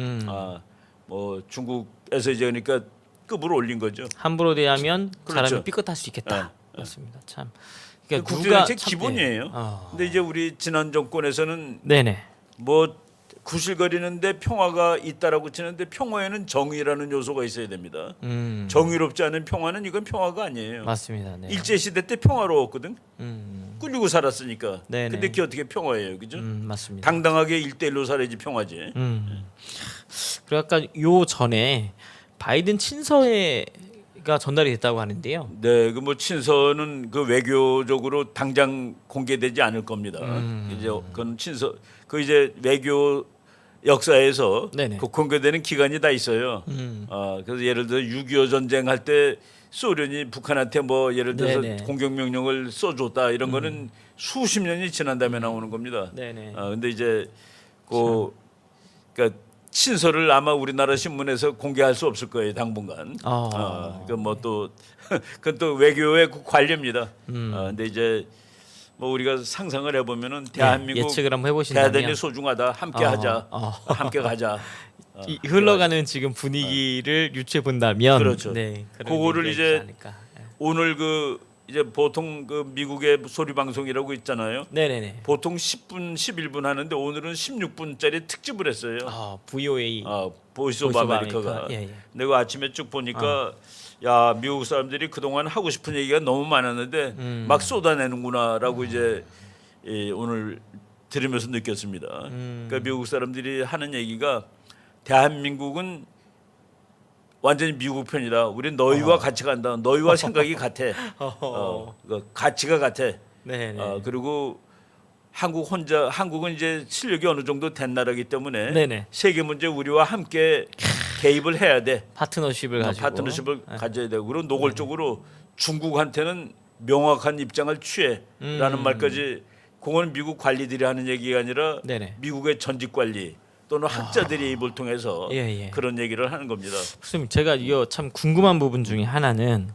뭐 중국에서 이제 그러니까 급을 올린 거죠. 함부로 대하면 그렇죠. 사람이 삐끗할 수 있겠다. 네. 맞습니다. 참. 국제정책 기본이에요. 근데 이제 우리 지난 정권에서는 네네. 뭐 구실거리는데 평화가 있다라고 치는데 평화에는 정의라는 요소가 있어야 됩니다. 정의롭지 않은 평화는 이건 평화가 아니에요. 맞습니다. 네. 일제 시대 때 평화로웠거든. 꿀리고 살았으니까. 네네. 근데 그게 어떻게 평화예요, 그죠? 맞습니다. 당당하게 일대일로 살아야지 평화지. 그리고 아까 요 전에 바이든 친서회가 전달이 됐다고 하는데요. 네, 그 뭐 친서는 그 외교적으로 당장 공개되지 않을 겁니다. 이제 그건 친서 그 이제 외교 역사에서 네네. 그 공개되는 기간이 다 있어요. 그래서 예를 들어 6.25 전쟁할 때 소련이 북한한테 뭐 예를 들어서 네네. 공격 명령을 써줬다 이런 거는 수십 년이 지난 다음에 나오는 겁니다. 네네. 근데 이제 그러니까 친서를 아마 우리나라 신문에서 공개할 수 없을 거예요 당분간. 그 뭐 또 그건 또 외교의 관례입니다. 근데 이제 뭐 우리가 상상을 해보면은 대한민국 예측을 한번 해보신다면 대단히 소중하다. 함께하자. 함께 가자. 흘러가는 지금 분위기를 유추해 본다면 그렇죠. 네, 그런 그거를 얘기가 이제 있지 않을까. 오늘 그 이제 보통 그 미국의 소리 방송이라고 있잖아요. 네네네. 보통 10분, 11분 하는데 오늘은 16분짜리 특집을 했어요. VOA. 보이스 오브 아메리카가. 예. 내가 아침에 쭉 보니까 야 미국 사람들이 그동안 하고 싶은 얘기가 너무 많았는데 막 쏟아내는구나라고 이제 오늘 들으면서 느꼈습니다. 그러니까 미국 사람들이 하는 얘기가 대한민국은 완전히 미국 편이다. 우리 너희와 같이 간다. 너희와 생각이 같아. 그 가치가 같아. 네네. 그리고 한국은 이제 실력이 어느 정도 된 나라이기 때문에 네네. 세계 문제 우리와 함께 개입을 해야 돼. 파트너십을 가지고. 파트너십을 가져야 되고 그리고 노골적으로 중국한테는 명확한 입장을 취해라는 말까지 그거는 미국 관리들이 하는 얘기가 아니라 네네. 미국의 전직 관리 또는 학자들의 입을 통해서 예. 그런 얘기를 하는 겁니다. 교수님 제가 이거 참 궁금한 부분 중에 하나는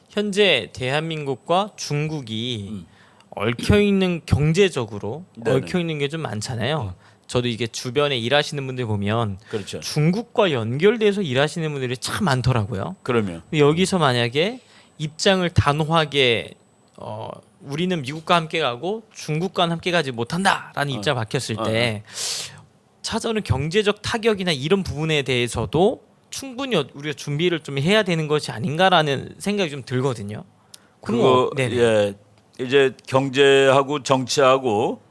현재 대한민국과 중국이 얽혀 있는 경제적으로 네네. 얽혀 있는 게 좀 많잖아요. 저도 이게 주변에 일하시는 분들 보면 그렇죠. 중국과 연결돼서 일하시는 분들이 참 많더라고요. 그러면 여기서 만약에 입장을 단호하게 우리는 미국과 함께 가고 중국과는 함께 가지 못한다라는 입장을 밝혔을 때 찾아오는 경제적 타격이나 이런 부분에 대해서도 충분히 우리가 준비를 좀 해야 되는 것이 아닌가라는 생각이 좀 들거든요. 그거 네네. 예 이제 경제하고 정치하고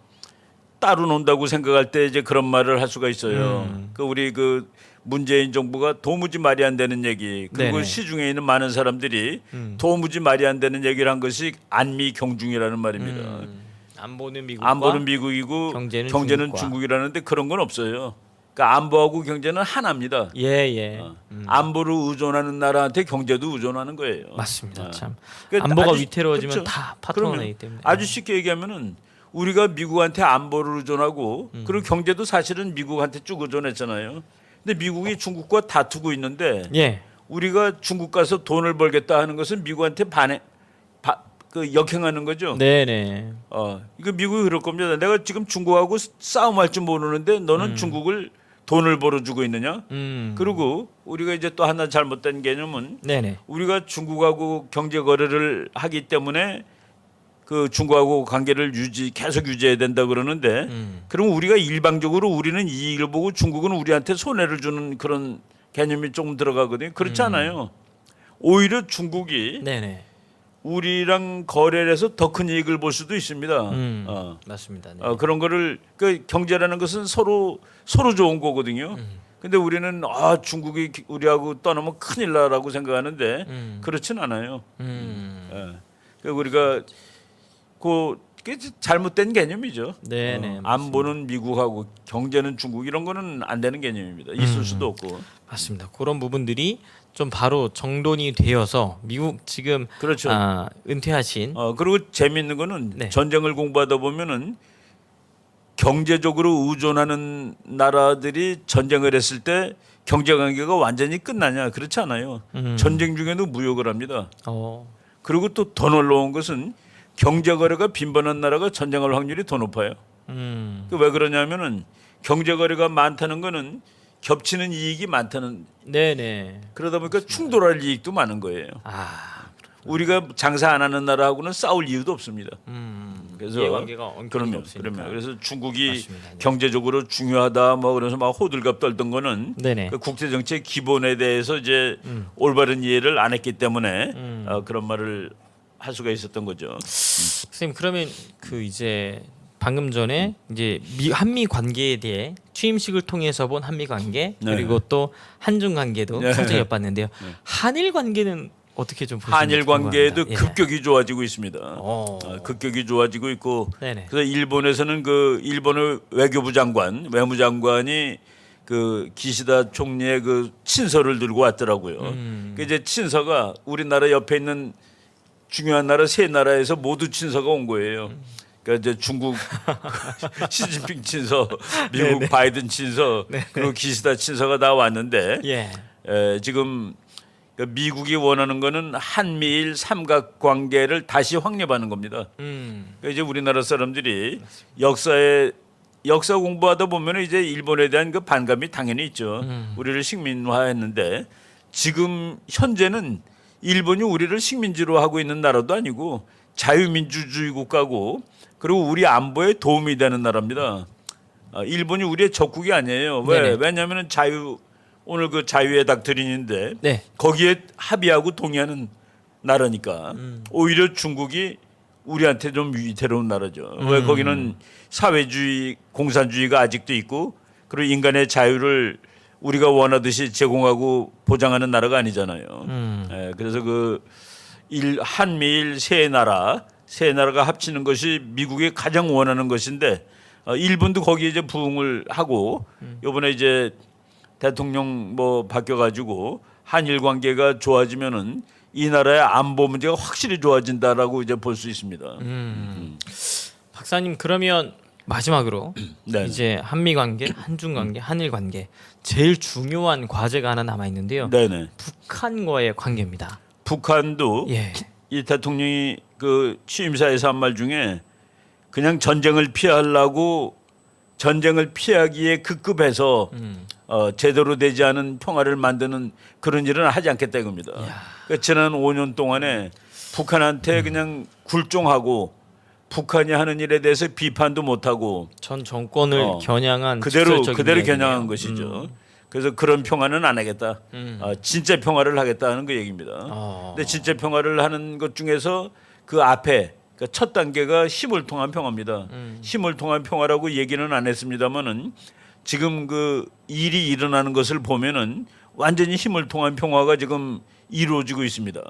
따로 논다고 생각할 때 이제 그런 말을 할 수가 있어요. 그 우리 그 문재인 정부가 도무지 말이 안 되는 얘기 그리고 네네. 시중에 있는 많은 사람들이 도무지 말이 안 되는 얘기를 한 것이 안미 경중이라는 말입니다. 안보는 미국과 안보는 미국이고 경제는 중국과. 중국이라는데 그런 건 없어요. 그러니까 안보하고 경제는 하나입니다. 예. 안보를 의존하는 나라한테 경제도 의존하는 거예요. 맞습니다. 참 그러니까 안보가 아주- 위태로워지면 그렇죠. 다 그러면 파트너이기 때문에 아주 쉽게 얘기하면은 우리가 미국한테 안보를 의존하고 그리고 경제도 사실은 미국한테 쭉 의존했잖아요. 근데 미국이 중국과 다투고 있는데 예. 우리가 중국 가서 돈을 벌겠다 하는 것은 미국한테 그 역행하는 거죠. 네네. 이거 미국이 그럴 겁니다. 내가 지금 중국하고 싸움할 줄 모르는데 너는 중국을 돈을 벌어주고 있느냐? 그리고 우리가 이제 또 하나 잘못된 개념은 네네. 우리가 중국하고 경제 거래를 하기 때문에 그 중국하고 관계를 계속 유지해야 된다 그러는데 그럼 우리가 일방적으로 우리는 이익을 보고 중국은 우리한테 손해를 주는 그런 개념이 조금 들어가거든요. 그렇지 않아요. 오히려 중국이 네네. 우리랑 거래를 해서 더 큰 이익을 볼 수도 있습니다. 맞습니다. 네. 그런 거를 그 경제라는 것은 서로 좋은 거거든요. 근데 우리는 중국이 우리하고 떠나면 큰일 나라고 생각하는데 그렇진 않아요. 우리가 그게 잘못된 개념이죠. 네네. 안보는 미국하고 경제는 중국 이런 거는 안 되는 개념입니다. 있을 수도 없고. 맞습니다. 그런 부분들이 좀 바로 정돈이 되어서 미국 지금 그렇죠. 은퇴하신 그리고 재미있는 거는 네. 전쟁을 공부하다 보면은 경제적으로 의존하는 나라들이 전쟁을 했을 때 경제 관계가 완전히 끝나냐 그렇지 않아요. 전쟁 중에도 무역을 합니다. 그리고 또 더 놀라운 것은 경제 거래가 빈번한 나라가 전쟁할 확률이 더 높아요. 왜 그러냐면은 경제 거래가 많다는 거는 겹치는 이익이 많다는. 네네. 그러다 보니까 충돌할 이익도 많은 거예요. 우리가 장사 안 하는 나라하고는 싸울 이유도 없습니다. 그래서 이해관계가 엉켜는 없으니까. 그러면 그래서 중국이 맞습니다. 네. 경제적으로 중요하다 뭐 그래서 막 호들갑 떨던 거는 네네. 그 국제 정책 기본에 대해서 이제 올바른 이해를 안 했기 때문에 그런 말을 할 수가 있었던 거죠. 선생님 그러면 그 이제 방금 전에 이제 한미 관계에 대해 취임식을 통해서 본 한미 관계 네. 그리고 또 한중 관계도 네. 살짝 엿봤는데요. 한일 관계는 어떻게 좀 보시는지 한일 관계도 궁금합니다. 급격히 좋아지고 있습니다. 급격히 좋아지고 있고 네네. 그래서 일본에서는 그 일본의 외무장관이 그 기시다 총리의 그 친서를 들고 왔더라고요. 그 이제 친서가 우리나라 옆에 있는 중요한 나라 세 나라에서 모두 친서가 온 거예요. 그러니까 이제 중국 시진핑 친서, 미국 네네. 바이든 친서, 그리고 기시다 친서가 다 왔는데 예. 지금 미국이 원하는 거는 한미일 삼각 관계를 다시 확립하는 겁니다. 그러니까 이제 우리나라 사람들이 역사 공부하다 보면 이제 일본에 대한 그 반감이 당연히 있죠. 우리를 식민화했는데 지금 현재는 일본이 우리를 식민지로 하고 있는 나라도 아니고 자유민주주의 국가고 그리고 우리 안보에 도움이 되는 나라입니다. 일본이 우리의 적국이 아니에요. 네네. 왜냐하면 오늘 그 자유의 닥트린인데 네. 거기에 합의하고 동의하는 나라니까 오히려 중국이 우리한테 좀 위태로운 나라죠. 왜 거기는 사회주의, 공산주의가 아직도 있고 그리고 인간의 자유를 우리가 원하듯이 제공하고 보장하는 나라가 아니잖아요. 그래서 한미일 세 나라가 합치는 것이 미국이 가장 원하는 것인데 일본도 거기에 이제 부응을 하고 이번에 이제 대통령 바뀌어가지고 한일 관계가 좋아지면은 이 나라의 안보 문제가 확실히 좋아진다라고 이제 볼 수 있습니다. 박사님 그러면 마지막으로 네. 이제 한미 관계, 한중 관계, 한일 관계 제일 중요한 과제가 하나 남아 있는데요. 네네. 북한과의 관계입니다. 북한도 예. 이 대통령이 그 취임사에서 한 말 중에 그냥 전쟁을 피하기에 급급해서 제대로 되지 않은 평화를 만드는 그런 일은 하지 않겠다 이겁니다. 그러니까 지난 5년 동안에 북한한테 그냥 굴종하고 북한이 하는 일에 대해서 비판도 못하고 전 정권을 겨냥한 그대로 직설적인 겨냥한 이야기네요. 것이죠. 그래서 그런 평화는 안 하겠다. 진짜 평화를 하겠다는 그 얘기입니다. 근데 진짜 평화를 하는 것 중에서 그 앞에 그러니까 첫 단계가 힘을 통한 평화입니다. 힘을 통한 평화라고 얘기는 안 했습니다만은 지금 그 일이 일어나는 것을 보면은 완전히 힘을 통한 평화가 지금 이루어지고 있습니다.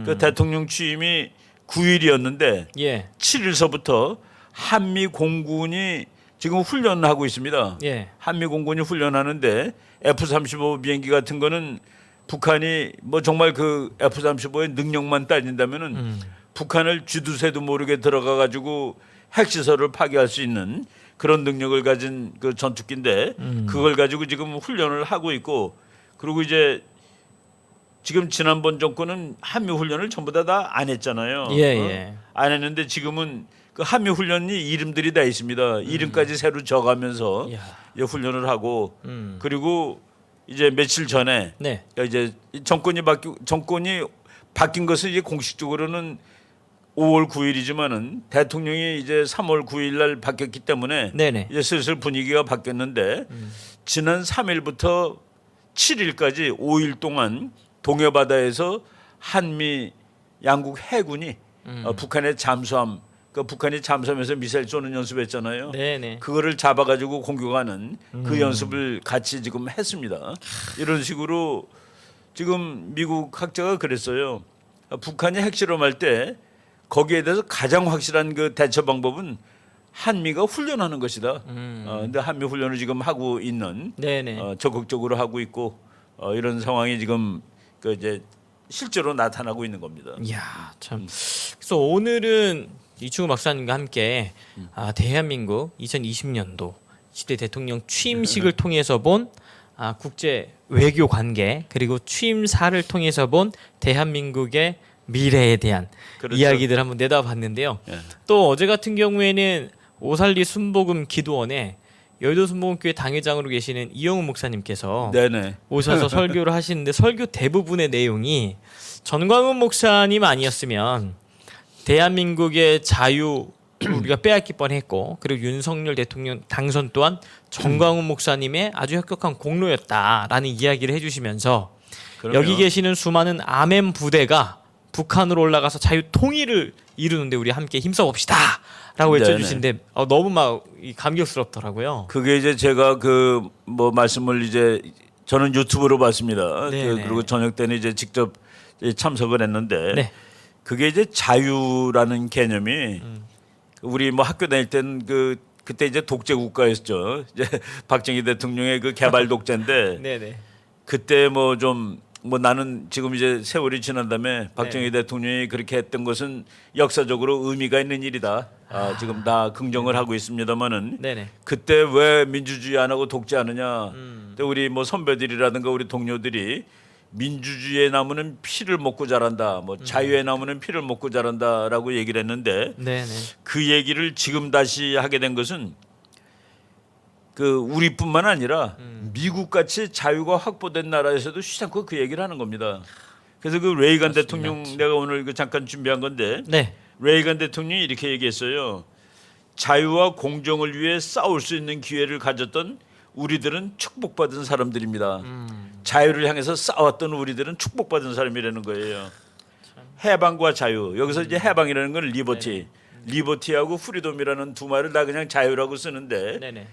그 대통령 취임이 9일이었는데 예. 7일서부터 한미 공군이 지금 훈련하고 있습니다. 예. 한미 공군이 훈련하는데 F-35 비행기 같은 거는 북한이 정말 그 F-35의 능력만 따진다면은 북한을 쥐두새도 모르게 들어가 가지고 핵시설을 파괴할 수 있는 그런 능력을 가진 그 전투기인데 그걸 가지고 지금 훈련을 하고 있고 그리고 이제 지금 지난번 정권은 한미 훈련을 전부 다 안 했잖아요. 예, 예. 안 했는데 지금은 그 한미 훈련이 이름들이 다 있습니다. 이름까지 새로 적으면서 이야. 이 훈련을 하고 그리고 이제 며칠 전에 네. 이제 정권이 바뀐 것은 이제 공식적으로는 5월 9일이지만은 대통령이 이제 3월 9일 날 바뀌었기 때문에 네네. 이제 슬슬 분위기가 바뀌었는데 지난 3일부터 7일까지 5일 동안 동해바다에서 한미 양국 해군이 북한의 잠수함, 그 북한이 잠수함에서 미사일 쏘는 연습했잖아요. 네네. 그거를 잡아가지고 공격하는 그 연습을 같이 지금 했습니다. 이런 식으로 지금 미국 학자가 그랬어요. 북한이 핵실험할 때 거기에 대해서 가장 확실한 그 대처 방법은 한미가 훈련하는 것이다. 근데 한미 훈련을 지금 하고 있는 네네. 적극적으로 하고 있고 이런 상황이 지금 그 이제 실제로 나타나고 있는 겁니다. 이야 참. 그래서 오늘은 이충우 박사님과 함께 대한민국 2020년도 20대 대통령 취임식을 통해서 본 국제 외교 관계 그리고 취임사를 통해서 본 대한민국의 미래에 대한 그렇죠. 이야기들 한번 내다봤는데요. 예. 또 어제 같은 경우에는 오살리 순복음 기도원에 여의도 순복음교회 당회장으로 계시는 이영훈 목사님께서 네네. 오셔서 설교를 하시는데 설교 대부분의 내용이 전광훈 목사님 아니었으면 대한민국의 자유 우리가 빼앗길 뻔했고 그리고 윤석열 대통령 당선 또한 전광훈 목사님의 아주 혁혁한 공로였다라는 이야기를 해주시면서 그럼요. 여기 계시는 수많은 아멘 부대가 북한으로 올라가서 자유 통일을 이루는데 우리 함께 힘써봅시다라고 네네. 외쳐주시는데 너무 막 감격스럽더라고요. 그게 이제 제가 그 뭐 말씀을 이제 저는 유튜브로 봤습니다. 네네. 그리고 저녁 때는 이제 직접 참석을 했는데 네. 그게 이제 자유라는 개념이 우리 뭐 학교 다닐 때는 그때 이제 독재 국가였죠. 이제 박정희 대통령의 그 개발 독재인데 네네. 그때 뭐 좀 뭐 나는 지금 이제 세월이 지난 다음에 박정희 대통령이 그렇게 했던 것은 역사적으로 의미가 있는 일이다. 지금 다 긍정을 하고 있습니다만은 네네. 그때 왜 민주주의 안 하고 독재하느냐. 근데 우리 뭐 선배들이라든가 우리 동료들이 민주주의의 나무는 피를 먹고 자란다. 뭐 자유의 나무는 피를 먹고 자란다라고 얘기를 했는데 네네. 그 얘기를 지금 다시 하게 된 것은 그 우리뿐만 아니라 미국 같이 자유가 확보된 나라에서도 쉬지 않고 그 얘기를 하는 겁니다. 그래서 그 레이건 맞습니다. 대통령 내가 오늘 그 잠깐 준비한 건데 네. 레이건 대통령이 이렇게 얘기했어요. 자유와 공정을 위해 싸울 수 있는 기회를 가졌던 우리들은 축복받은 사람들입니다. 자유를 향해서 싸웠던 우리들은 축복받은 사람이라는 거예요. 해방과 자유. 여기서 이제 해방이라는 건 리버티. 리버티하고 프리덤이라는 두 말을 다 그냥 자유라고 쓰는데 네네.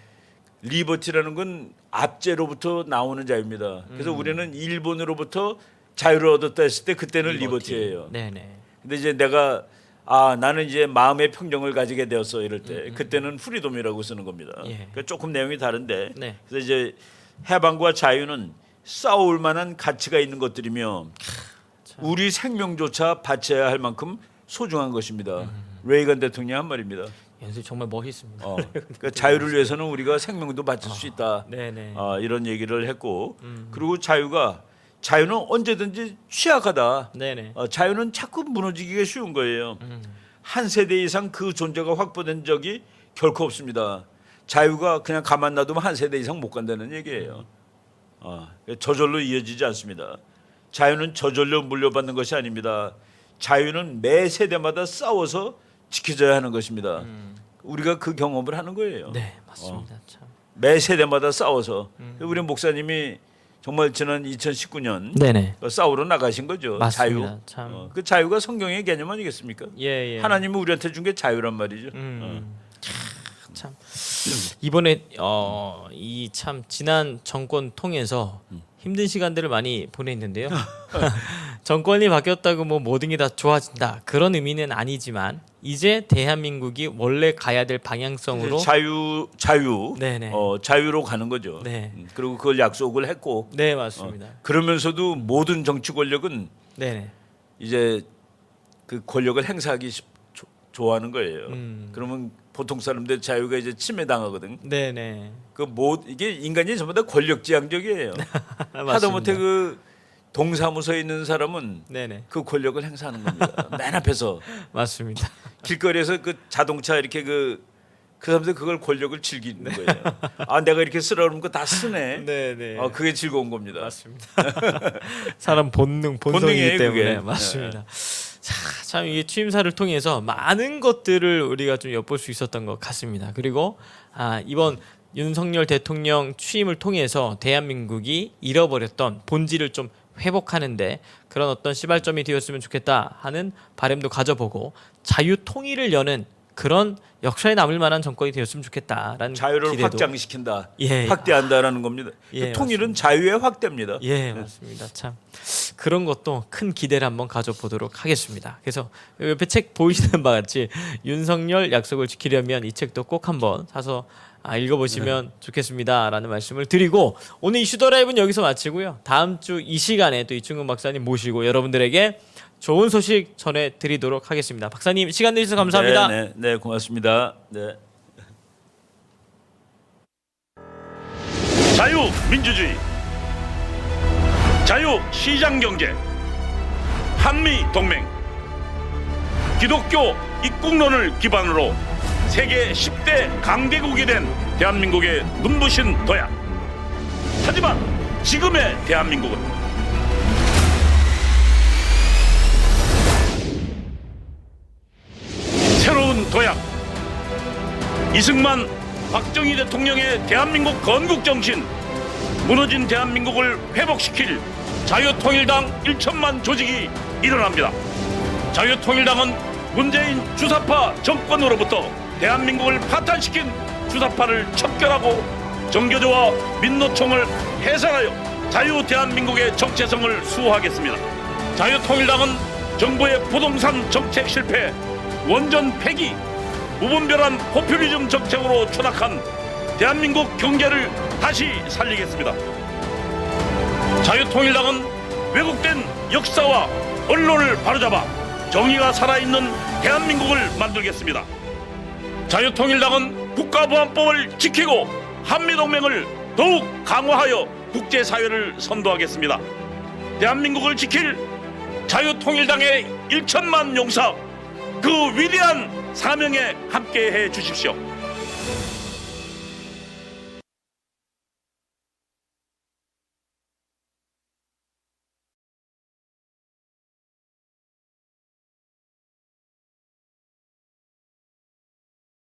리버티라는 건 압제로부터 나오는 자유입니다. 그래서 우리는 일본으로부터 자유를 얻었다 했을 때 그때는 리버티예요. 네네. 근데 이제 내가 나는 이제 마음의 평정을 가지게 되었어 이럴 때 그때는 프리덤이라고 쓰는 겁니다. 예. 그러니까 조금 내용이 다른데 네. 그래서 이제 해방과 자유는 싸울 만한 가치가 있는 것들이며 우리 생명조차 바쳐야 할 만큼 소중한 것입니다. 레이건 대통령 한 말입니다. 연습 정말 멋있습니다. 그러니까 자유를 위해서는 우리가 생명도 바칠 수 있다. 네네. 이런 얘기를 했고 그리고 자유는 언제든지 취약하다. 네네. 자유는 자꾸 무너지기가 쉬운 거예요. 한 세대 이상 그 존재가 확보된 적이 결코 없습니다. 자유가 그냥 가만 놔두면 한 세대 이상 못 간다는 얘기예요. 저절로 이어지지 않습니다. 자유는 저절로 물려받는 것이 아닙니다. 자유는 매 세대마다 싸워서 지켜져야 하는 것입니다. 우리가 그 경험을 하는 거예요. 네 맞습니다. 참. 매 세대마다 싸워서 우리 목사님이 정말 지난 2019년 네네. 싸우러 나가신 거죠. 맞습니다. 자유. 참. 그 자유가 성경의 개념 아니겠습니까? 예. 하나님이 우리한테 준 게 자유란 말이죠. 참 이번에 이 참 지난 정권 통해서 힘든 시간들을 많이 보냈는데요. 정권이 바뀌었다고 뭐 모든 게 다 좋아진다 그런 의미는 아니지만 이제 대한민국이 원래 가야 될 방향성으로 자유, 네네. 자유로 가는 거죠. 네. 그리고 그걸 약속을 했고 네 맞습니다. 그러면서도 모든 정치 권력은 네네. 이제 그 권력을 행사하기 좋아하는 거예요. 음. 그러면 보통 사람들 자유가 이제 침해당하거든. 네네. 이게 인간이 전부 다 권력지향적이에요. 맞습니다. 하다못해 그 동사무소에 있는 사람은 네네. 그 권력을 행사하는 겁니다. 맨 앞에서 맞습니다. 길거리에서 그 자동차 이렇게 그 사람들 그걸 권력을 즐기는 거예요. 아 내가 이렇게 쓰라 그러면 그거 다 쓰네. 네네. 그게 즐거운 겁니다. 맞습니다. 사람 본능이기 본능이에요, 때문에 그게. 맞습니다. 자, 참 이 취임사를 통해서 많은 것들을 우리가 좀 엿볼 수 있었던 것 같습니다. 그리고 이번 윤석열 대통령 취임을 통해서 대한민국이 잃어버렸던 본질을 좀 회복하는데 그런 어떤 시발점이 되었으면 좋겠다 하는 바람도 가져보고 자유 통일을 여는 그런 역사에 남을 만한 정권이 되었으면 좋겠다라는 자유를 기대도. 확장시킨다, 예. 확대한다라는 겁니다. 예, 통일은 자유의 확대입니다. 예, 맞습니다. 참 그런 것도 큰 기대를 한번 가져보도록 하겠습니다. 그래서 옆에 책 보이시는 바와 같이 윤석열 약속을 지키려면 이 책도 꼭 한번 사서 읽어보시면 좋겠습니다라는 말씀을 드리고 오늘 이슈 더 라이브는 여기서 마치고요. 다음 주 이 시간에 또 이충근 박사님 모시고 여러분들에게 좋은 소식 전해드리도록 하겠습니다. 박사님 시간 내주셔서 감사합니다. 네, 고맙습니다. 네. 자유민주주의, 자유시장경제, 한미동맹, 기독교 입국론을 기반으로 세계 10대 강대국이 된 대한민국의 눈부신 도약. 하지만 지금의 대한민국은 새로운 도약, 이승만, 박정희 대통령의 대한민국 건국 정신, 무너진 대한민국을 회복시킬 자유통일당 1천만 조직이 일어납니다. 자유통일당은 문재인 주사파 정권으로부터 대한민국을 파탄시킨 주사파를 척결하고 정교조와 민노총을 해산하여 자유 대한민국의 정체성을 수호하겠습니다. 자유통일당은 정부의 부동산 정책 실패, 원전 폐기, 무분별한 포퓰리즘 정책으로 추락한 대한민국 경제를 다시 살리겠습니다. 자유통일당은 왜곡된 역사와 언론을 바로잡아 정의가 살아있는 대한민국을 만들겠습니다. 자유통일당은 국가보안법을 지키고 한미동맹을 더욱 강화하여 국제사회를 선도하겠습니다. 대한민국을 지킬 자유통일당의 1천만 용사, 그 위대한 사명에 함께해 주십시오.